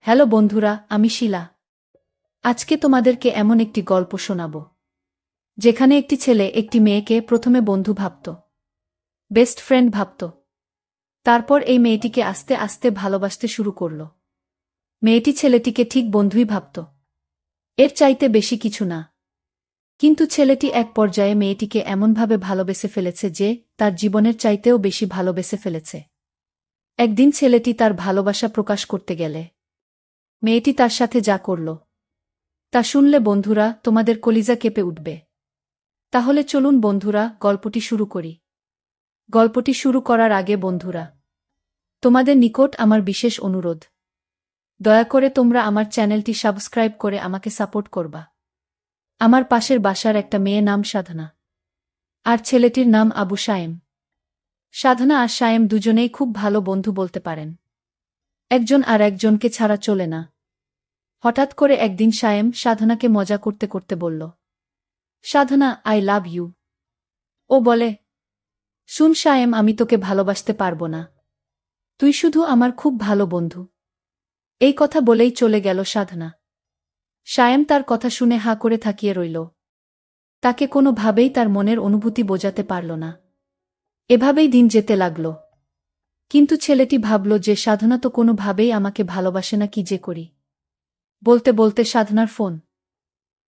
Hello বন্ধুরা, আমি শিলা। আজকে তোমাদেরকে এমন একটি গল্প শোনাব যেখানে একটি ছেলে একটি মেয়েকে প্রথমে বন্ধু ভাবত, বেস্ট ফ্রেন্ড ভাবত। তারপর এই মেয়েটিকে আস্তে আস্তে ভালোবাসতে শুরু করল। মেয়েটি ছেলেটিকে ঠিক বন্ধুই ভাবত, এর চাইতে বেশি কিছু না। কিন্তু ছেলেটি এক পর্যায়ে মেয়েটিকে এমনভাবে ভালোবেসে ফেলেছে যে তার জীবনের চাইতেও বেশি ভালোবেসে ফেলেছে। একদিন ছেলেটি তার ভালোবাসা প্রকাশ করতে গেলে মেয়েটি তার সাথে যা করল তা শুনলে বন্ধুরা তোমাদের কলিজা কেঁপে উঠবে। তাহলে চলুন বন্ধুরা, গল্পটি শুরু করি। গল্পটি শুরু করার আগে বন্ধুরা, তোমাদের নিকট আমার বিশেষ অনুরোধ, দয়া করে তোমরা আমার চ্যানেলটি সাবস্ক্রাইব করে আমাকে সাপোর্ট করবা। আমার পাশের বাসার একটা মেয়ে নাম সাধনা, আর ছেলেটির নাম আবু সায়েম। সাধনা আর সায়েম দুজনেই খুব ভালো বন্ধু বলতে পারেন, একজন আর একজনকে ছাড়া চলে না। হঠাৎ করে একদিন সায়েম সাধনাকে মজা করতে করতে বলল, সাধনা, আই লাভ ইউ। ও বলে, শুন সায়েম, আমি তোকে ভালোবাসতে পারবো না, তুই শুধু আমার খুব ভালো বন্ধু। এই কথা বলেই চলে গেল সাধনা। সায়েম তার কথা শুনে হাঁ করে থাকিয়ে রইল। তাকে কোনোভাবেই তার মনের অনুভূতি বোঝাতে পারল না। এভাবেই দিন যেতে লাগল। কিন্তু ছেলেটি ভাবল যে সাধনা তো কোনোভাবেই আমাকে ভালোবাসে না, কি যে করি। বলতে বলতে সাধনার ফোন।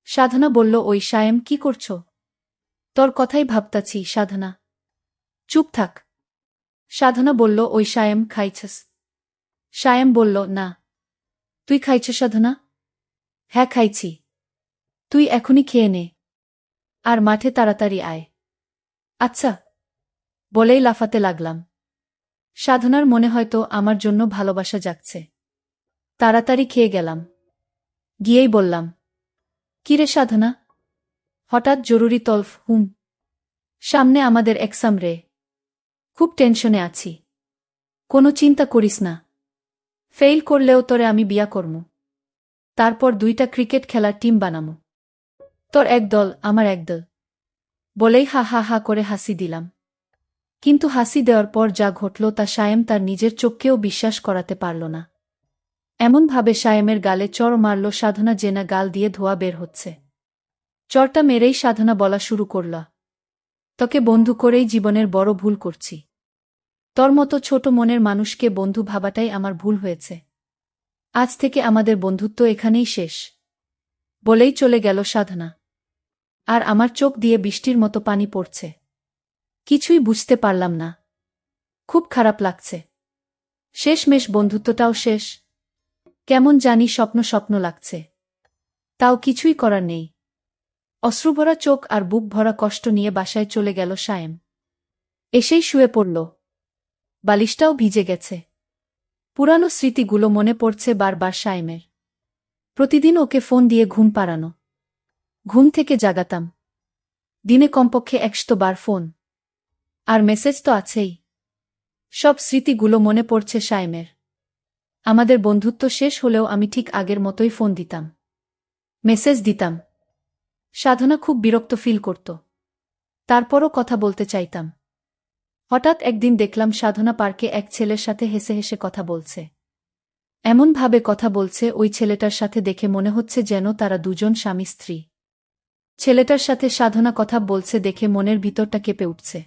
সাধনা বলল, ওই সায়েম, কি করছ? তোর কথাই ভাবতাছি সাধনা। চুপ থাক। সাধনা বলল, ওই সায়েম, খাইছস? সায়েম বলল, না। তুই খাইছ সাধনা? হ্যাঁ খাইছি। তুই এখনই খেয়ে নে, আর মাঠে তাড়াতাড়ি আয়। আচ্ছা, বলেই লাফাতে লাগলাম। সাধনার মনে হয়তো আমার জন্য ভালোবাসা জাগছে। তাড়াতাড়ি খেয়ে গেলাম। গিয়েই বললাম, কিরে সাধনা, হঠাৎ জরুরি তলফ? সামনে আমাদের এক্সাম রে, খুব টেনশনে আছি। কোনো চিন্তা করিস না, ফেইল করলেও তোরে আমি বিয়া করমু। তারপর 2টা ক্রিকেট খেলার টিম বানামু, তোর এক দল, আমার এক দল। বলেই হা হা হা করে হাসি দিলাম। কিন্তু হাসি দেওয়ার পর যা ঘটল তা সায়েম তার নিজের চোখকেও বিশ্বাস করাতে পারল না। এমনভাবে সায়েমের গালে চড় মারল সাধনা জেনা গাল দিয়ে ধোয়া বের হচ্ছে। চড়টা মেরেই সাধনা বলা শুরু করল, তোকে বন্ধু করেই জীবনের বড় ভুল করছি। তোর মতো ছোট মনের মানুষকে বন্ধু ভাবাটাই আমার ভুল হয়েছে। আজ থেকে আমাদের বন্ধুত্ব এখানেই শেষ। বলেই চলে গেল সাধনা। আর আমার চোখ দিয়ে বৃষ্টির মতো পানি পড়ছে। কিছুই বুঝতে পারলাম না। খুব খারাপ লাগছে। শেষমেশ বন্ধুত্বটাও শেষ। কেমন জানি স্বপ্ন স্বপ্ন লাগছে। তাও কিছুই করার নেই। অশ্রুভরা চোখ আর বুক ভরা কষ্ট নিয়ে বাসায় চলে গেল সায়েম। এসেই শুয়ে পড়ল। বালিশটাও ভিজে গেছে। পুরানো স্মৃতিগুলো মনে পড়ছে বারবার সায়েমের। প্রতিদিন ওকে ফোন দিয়ে ঘুম পাড়ানো, ঘুম থেকে জাগাতাম। দিনে কমপক্ষে 100 বার ফোন। আর মেসেজ তো আছেই। সব স্মৃতিগুলো মনে পড়ছে সায়েমের। আমাদের বন্ধুত্ব শেষ হলেও আমি ঠিক আগের মতোই ফোন দিতাম, মেসেজ দিতাম। সাধনা খুব বিরক্ত ফিল করত। তারপরও কথা বলতে চাইতাম। হঠাৎ একদিন দেখলাম সাধনা পার্কে এক ছেলের সাথে হেসে হেসে কথা বলছে। এমনভাবে কথা বলছে ওই ছেলেটার সাথে দেখে মনে হচ্ছে যেন তারা দুজন স্বামী স্ত্রী। ছেলেটার সাথে সাধনা কথা বলছে দেখে মনের ভিতরটা কেঁপে উঠছে।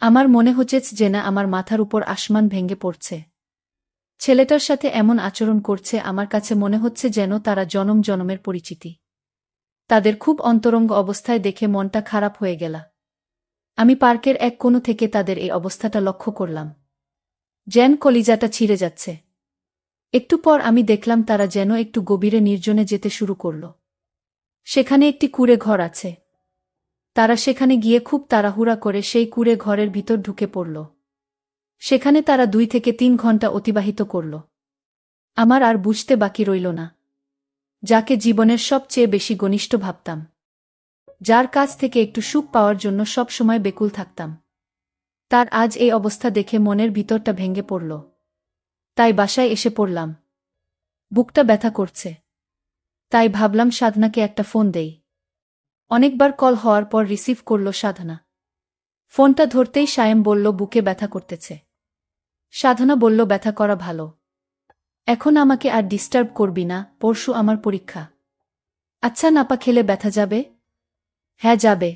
আমার মনে হচ্ছে যে না, আমার মাথার উপর আসমান ভেঙে পড়ছে। ছেলেটার সাথে এমন আচরণ করছে, আমার কাছে মনে হচ্ছে যেন তারা জনম জনমের পরিচিতি। তাদের খুব অন্তরঙ্গ অবস্থায় দেখে মনটা খারাপ হয়ে গেল। আমি পার্কের এক কোণ থেকে তাদের এই অবস্থাটা লক্ষ্য করলাম। যেন কলিজাটা ছিঁড়ে যাচ্ছে। একটু পর আমি দেখলাম তারা যেন একটু গভীরে নির্জনে যেতে শুরু করল। সেখানে একটি কুঁড়ে ঘর আছে। তারা সেখানে গিয়ে খুব তাড়াহুড়া করে সেই কুঁড়ে ঘরের ভিতর ঢুকে পড়ল। সেখানে তারা 2 থেকে 3 ঘন্টা অতিবাহিত করল। আমার আর বুঝতে বাকি রইল না, যাকে জীবনের সবচেয়ে বেশি ঘনিষ্ঠ ভাবতাম, যার কাছ থেকে একটু সুখ পাওয়ার জন্য সব সময় বেকুল থাকতাম, তার আজ এই অবস্থা দেখে মনের ভিতরটা ভেঙে পড়ল। তাই বাসায় এসে পড়লাম। বুকটা ব্যথা করছে। তাই ভাবলাম সাধনাকে একটা ফোন দেই। অনেকবার কল হওয়ার পর রিসিভ করল সাধনা। ফোনটা ধরতেই সায়েম বলল, বুকে ব্যথা করতেছে। সাধনা বলল, ব্যথা করা ভালো। এখন আমাকে আর ডিস্টার্ব করবি না, পরশু আমার পরীক্ষা। আচ্ছা নাপা খেলে ব্যথা যাবে? হ্যাঁ যাবে।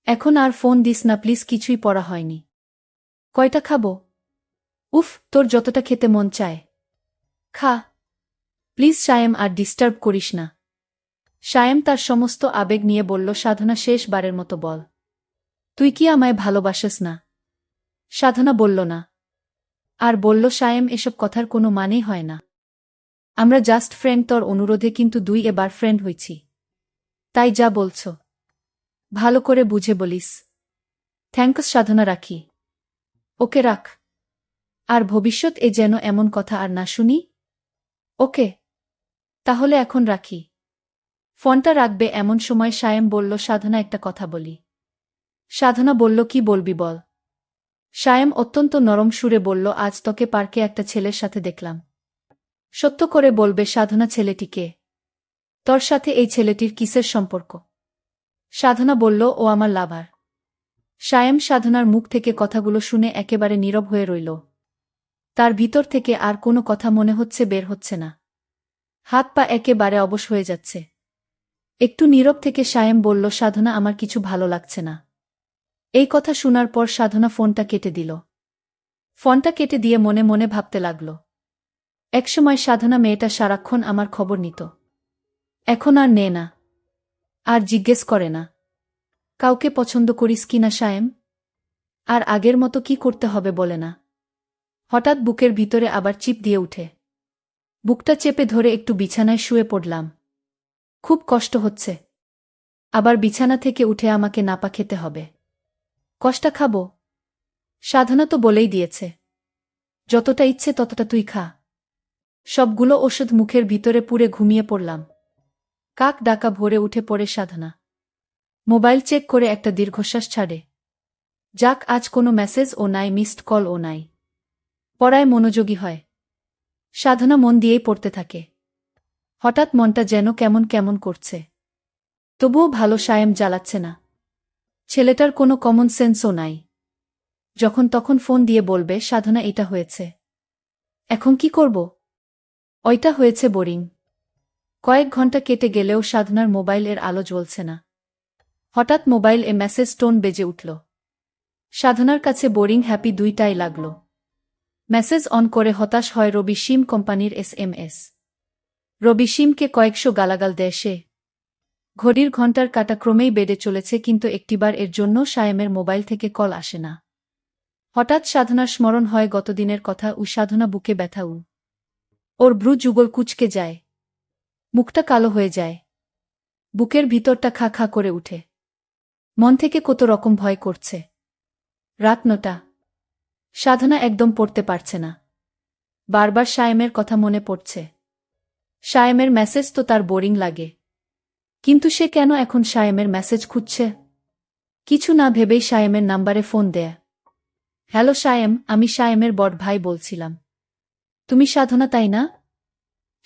এখন আর ফোন দিস না প্লিজ, কিছুই পড়া হয়নি। কয়টা খাবো? উফ, তোর যতটা খেতে মন চায় খা। প্লিজ সায়েম, আর ডিস্টার্ব করিস না। সায়েম তার সমস্ত আবেগ নিয়ে বলল, সাধনা শেষবারের মতো বল, তুই কি আমায় ভালোবাসিস না? সাধনা বলল না। আর বলল, সায়েম এসব কথার কোনো মানেই হয় না। আমরা জাস্ট ফ্রেন্ড, তোর অনুরোধে কিন্তু এবার ফ্রেন্ড হইছি। তাই যা বলছ ভালো করে বুঝে বলিস। থ্যাঙ্কস সাধনা, রাখি। ওকে রাখ। আর ভবিষ্যৎ যেন এমন কথা আর না শুনি। ওকে, তাহলে এখন রাখি। ফোনটা রাখবে এমন সময় সায়েম বলল, সাধনা একটা কথা বলি। সাধনা বলল, কি বলবি বল। সায়েম অত্যন্ত নরম সুরে বলল, আজ তোকে পার্কে একটা ছেলের সাথে দেখলাম। সত্য করে বলবে সাধনা, ছেলেটিকে? তোর সাথে এই ছেলেটির কিসের সম্পর্ক? সাধনা বলল, ও আমার লাভার। সায়েম সাধনার মুখ থেকে কথাগুলো শুনে একেবারে নীরব হয়ে রইল। তার ভিতর থেকে আর কোনো কথা মনে হচ্ছে বের হচ্ছে না। হাত পা একেবারে অবশ হয়ে যাচ্ছে। একটু নীরব থেকে সায়েম বলল, সাধনা, আমার কিছু ভালো লাগছে না। এই কথা শোনার পর সাধনা ফোনটা কেটে দিল। ফোনটা কেটে দিয়ে মনে মনে ভাবতে লাগল। একসময় সাধনা মেয়েটা সারাক্ষণ আমার খবর নিত। এখন আর নেয় না, আর জিজ্ঞেস করে না কাউকে পছন্দ করিস কিনা সায়েম। আর আগের মতো কি করতে হবে বলে না। হঠাৎ বুকের ভিতরে আবার চিপ দিয়ে উঠে। বুকটা চেপে ধরে একটু বিছানায় শুয়ে পড়লাম। খুব কষ্ট হচ্ছে। আবার বিছানা থেকে উঠে আমাকে নাপা খেতে হবে। কষ্টা খাবো? সাধনা তো বলেই দিয়েছে, যতটা ইচ্ছে ততটা তুই খা। সবগুলো ওষুধ মুখের ভিতরে পুরে ঘুমিয়ে পড়লাম। কাক ডাকা ভোরে উঠে পড়ে সাধনা। মোবাইল চেক করে একটা দীর্ঘশ্বাস ছাড়ে। যাক, আজ কোনো মেসেজ ও নাই, মিসড কল ও নাই। পড়ায় মনোযোগী হয়। সাধনা মন দিয়েই পড়তে থাকে। হঠাৎ মনটা যেন কেমন কেমন করছে। তবুও ভালো সায়েম জ্বালাচ্ছে না। ছেলেটার কোনো কমন সেন্সও নাই। যখন তখন ফোন দিয়ে বলবে, সাধনা এটা হয়েছে। এখন কি করব? ওইটা হয়েছে, বোরিং। কয়েক ঘন্টা কেটে গেলেও সাধনার মোবাইলের আলো জ্বলছে না। হঠাৎ মোবাইল মেসেজ টোন বেজে উঠল। সাধনার কাছে বোরিং হ্যাপি দুইটাই লাগল। মেসেজ অন করে হতাশ হয় রবি সিম কোম্পানির SMS। রবি সিমকে কয়েকশো গালাগাল দেয় সে। ঘড়ির ঘণ্টার কাঁটা ক্রমেই বেড়ে চলেছে, কিন্তু একটিবার এর জন্য সায়েমের মোবাইল থেকে কল আসে না। হঠাৎ সাধনার স্মরণ হয় গতদিনের কথা। সাধনা বুকে ব্যথা। ওর ভ্রু যুগল কুঁচকে যায়। মুখটা কালো হয়ে যায়। বুকের ভিতরটা খা খা করে উঠে। মন থেকে কত রকম ভয় করছে। রাত 9টা। সাধনা একদম পড়তে পারছে না। বারবার সায়েমের কথা মনে পড়ছে। সায়েমের মেসেজ তো তার বোরিং লাগে, কিন্তু সে কেন এখন সায়েমের মেসেজ খুঁজছে? কিছু না ভেবেই সায়েমের নাম্বারে ফোন দেয়। হ্যালো সায়েম, আমি সায়েমের বড় ভাই বলছিলাম। তুমি সাধনা, তাই না?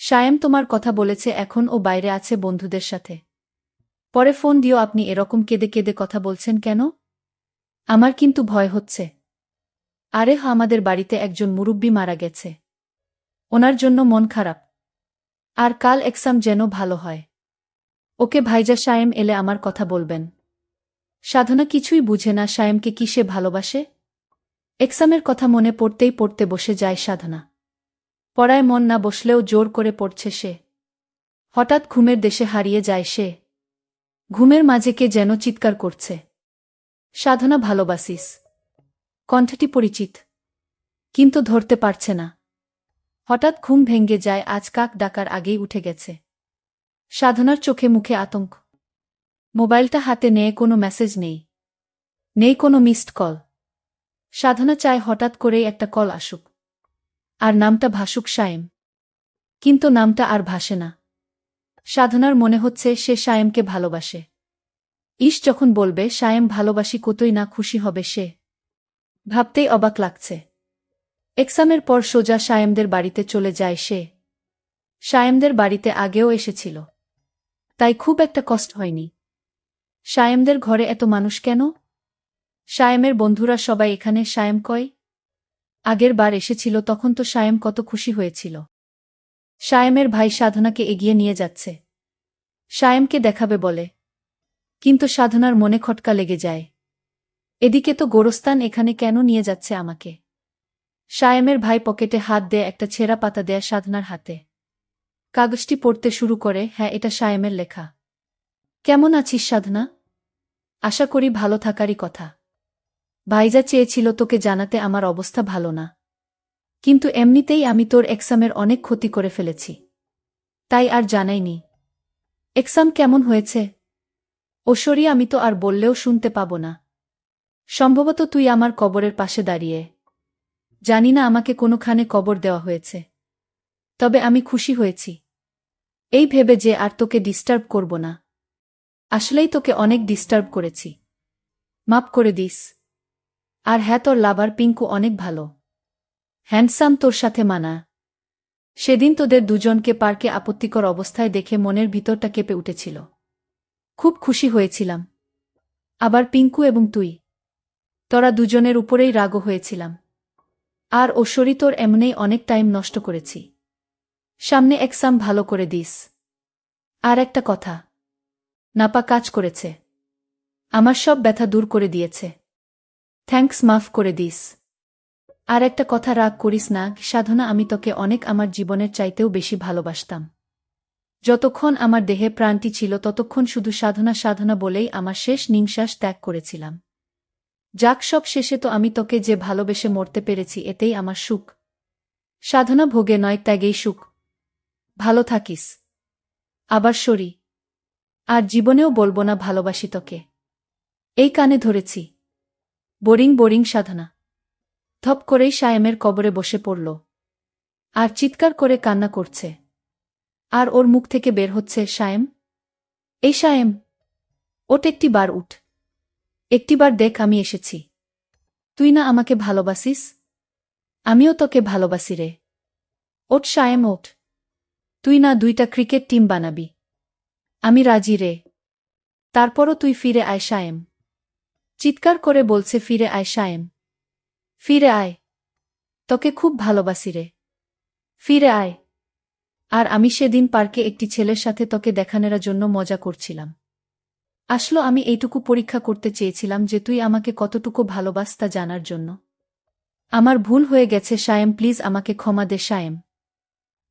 সায়েম তোমার কথা বলেছে, এখন ও বাইরে আছে বন্ধুদের সাথে। পরে ফোন দিও। আপনি এরকম কেঁদে কেঁদে কথা বলছেন কেন? আমার কিন্তু ভয় হচ্ছে। আরে আমাদের বাড়িতে একজন মুরুব্বি মারা গেছে। ওনার জন্য মন খারাপ। আর কাল এক্সাম যেন ভালো হয়। ওকে ভাইজা, সায়েম এলে আমার কথা বলবেন। সাধনা কিছুই বুঝে না সায়েমকে কি সে ভালোবাসে। এক্সামের কথা মনে পড়তেই পড়তে বসে যায় সাধনা। পড়ায় মন না বসলেও জোর করে পড়ছে সে। হঠাৎ ঘুমের দেশে হারিয়ে যায় সে। ঘুমের মাঝে কে যেন চিৎকার করছে, সাধনা ভালোবাসিস। কণ্ঠটি পরিচিত, কিন্তু ধরতে পারছে না। হঠাৎ ঘুম ভেঙে যায়। আজ কাক ডাকার আগেই উঠে গেছে। সাধনার চোখে মুখে আতঙ্ক। মোবাইলটা হাতে নিয়ে কোনো মেসেজ নেই, নেই কোনো মিসড কল। সাধনা চায় হঠাৎ করেই একটা কল আসুক, আর নামটা ভাসুক সায়েম। কিন্তু নামটা আর ভাসে না। সাধনার মনে হচ্ছে সে সায়েমকে ভালোবাসে। যখন বলবে সায়েম ভালোবাসি, কতই না খুশি হবে সে। ভাবতেই অবাক লাগছে। এক্সামের পর সোজা সায়েমদের বাড়িতে চলে যায় সে। সায়েমদের বাড়িতে আগেও এসেছিল, তাই খুব একটা কষ্ট হয়নি। সায়েমদের ঘরে এত মানুষ কেন? সায়েমের বন্ধুরা সবাই এখানে। সায়েম কই? আগের বার এসেছিল তখন তো সায়েম কত খুশি হয়েছিল। সায়েমের ভাই সাধনাকে এগিয়ে নিয়ে যাচ্ছে। সায়েমকে দেখাবে বলে, কিন্তু সাধনার মনে খটকা লেগে যায়। এদিকে তো গোরস্তান এখানে কেন নিয়ে যাচ্ছে আমাকে? সায়েমের ভাই পকেটে হাত দিয়ে একটা ছেঁড়া পাতা দেয়া সাধনার হাতে। কাগজটি পড়তে শুরু করে। হ্যাঁ, এটা সায়েমের লেখা। কেমন আছিস সাধনা? আশা করি ভালো থাকারই কথা। ভাইজা চেয়েছিল তোকে জানাতে আমার অবস্থা ভালো না। কিন্তু এমনিতেই আমি তোর এক্সামের অনেক ক্ষতি করে ফেলেছি, তাই আর জানাইনি। এক্সাম কেমন হয়েছে? ওশরি, আমি তো আর বললেও শুনতে পাব না। সম্ভবত তুই আমার কবরের পাশে দাঁড়িয়ে। জানি না আমাকে কোনোখানে কবর দেওয়া হয়েছে, তবে আমি খুশি হয়েছি এই ভেবে যে আর তোকে ডিস্টার্ব করব না। আসলেই তোকে অনেক ডিস্টার্ব করেছি, মাপ করে দিস। আর হ্যাঁ, তোর লাভার পিঙ্কু অনেক ভালো, হ্যান্ডসাম, তোর সাথে মানা। সেদিন তোদের দুজনকে পার্কে আপত্তিকর অবস্থায় দেখে মনের ভিতরটা কেঁপে উঠেছিল। খুব খুশি হয়েছিলাম। আবার পিঙ্কু এবং তুই, তোরা দুজনের উপরেই রাগও হয়েছিলাম। আর ওশরি, তোর এমনেই অনেক টাইম নষ্ট করেছি। সামনে এক্সাম ভালো করে দিস। আর একটা কথা, নাপা কাজ করেছে, আমার সব ব্যথা দূর করে দিয়েছে। থ্যাঙ্কস, মাফ করে দিস। আর একটা কথা, রাগ করিস না সাধনা, আমি তোকে অনেক, আমার জীবনের চাইতেও বেশি ভালোবাসতাম। যতক্ষণ আমার দেহে প্রাণটি ছিল ততক্ষণ শুধু সাধনা সাধনা বলেই আমার শেষ নিঃশ্বাস ত্যাগ করেছিলাম। যাক, সব শেষে তো আমি তোকে যে ভালোবেসে মরতে পেরেছি, এতেই আমার সুখ। সাধনা ভোগে নয়, ত্যাগেই সুখ। ভালো থাকিস। আবার সরি। আর জীবনেও বলবো না ভালোবাসি তোকে। এই কানে ধরেছি। বোরিং বোরিং সাধনা ধপ করেই সায়েমের কবরে বসে পড়ল আর চিৎকার করে কান্না করছে। আর ওর মুখ থেকে বের হচ্ছে, সায়েম, এই সায়েম, ওঠ, একটিবার উঠ, একটিবার দেখ আমি এসেছি। তুই না আমাকে ভালোবাসিস? আমিও তোকে ভালোবাসি রে। ওঠ সায়েম, ওঠ। তুই না 2টা ক্রিকেট টিম বানাবি? আমি রাজি রে। তারপরও তুই ফিরে আয় সায়েম। চিৎকার করে বলছে, ফিরে আয় সায়েম, ফিরে আয়। তোকে খুব ভালোবাসি রে, ফিরে আয়। আর আমি সেদিন পার্কে একটি ছেলের সাথে তোকে দেখানোর জন্য মজা করছিলাম। আসলে আমি এইটুকু পরীক্ষা করতে চেয়েছিলাম যে তুই আমাকে কতটুকু ভালোবাস তা জানার জন্য। আমার ভুল হয়ে গেছে সায়েম, প্লিজ আমাকে ক্ষমা দে সায়েম।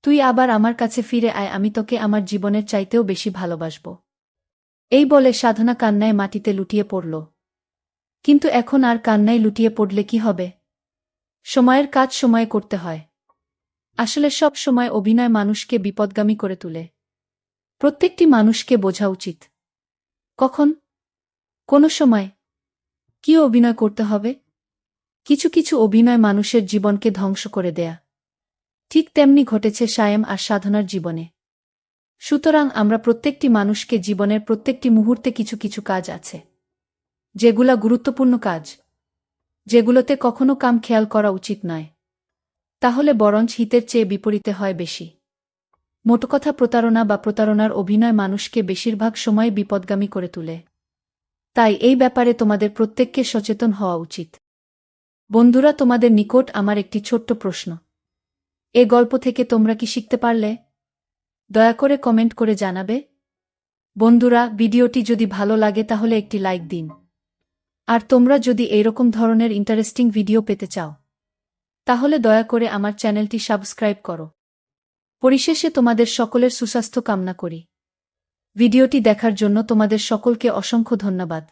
তুই আবার আমার কাছে ফিরে আয়, আমি তোকে আমার জীবনের চাইতেও বেশি ভালোবাসব। এই বলে সাধনা কান্নায় মাটিতে লুটিয়ে পড়ল। কিন্তু এখন আর কান্নায় লুটিয়ে পড়লে কি হবে? সময়ের কাজ সময়ে করতে হয়। আসলে সব সময় অভিনয় মানুষকে বিপদগামী করে তোলে। প্রত্যেকটি মানুষকে বোঝা উচিত কখন, কোন সময় কি অভিনয় করতে হবে। কিছু কিছু অভিনয় মানুষের জীবনকে ধ্বংস করে দেয়া। ঠিক তেমনি ঘটেছে সায়েম আর সাধনার জীবনে। সুতরাং আমরা প্রত্যেকটি মানুষকে জীবনের প্রত্যেকটি মুহূর্তে কিছু কিছু কাজ আছে, যেগুলা গুরুত্বপূর্ণ কাজ, যেগুলোতে কখনো কাম খেয়াল করা উচিত নয়। তাহলে বরঞ্চ হিতের চেয়ে বিপরীতে হয় বেশি। মোটকথা, প্রতারণা বা প্রতারণার অভিনয় মানুষকে বেশিরভাগ সময় বিপদগামী করে তোলে। তাই এই ব্যাপারে তোমাদের প্রত্যেককে সচেতন হওয়া উচিত। বন্ধুরা, তোমাদের নিকট আমার একটি ছোট্ট প্রশ্ন। এ গল্প থেকে তোমরা কি শিখতে পারলে? দয়া করে কমেন্ট করে জানাবে। বন্ধুরা, ভিডিওটি যদি ভালো লাগে তাহলে একটি লাইক দিন। আর তোমরা যদি এইরকম ধরনের ইন্টারেস্টিং ভিডিও পেতে চাও, তাহলে দয়া করে আমার চ্যানেলটি সাবস্ক্রাইব করো। পরিশেষে তোমাদের সকলের সুস্বাস্থ্য কামনা করি। ভিডিওটি দেখার জন্য তোমাদের সকলকে অসংখ্য ধন্যবাদ।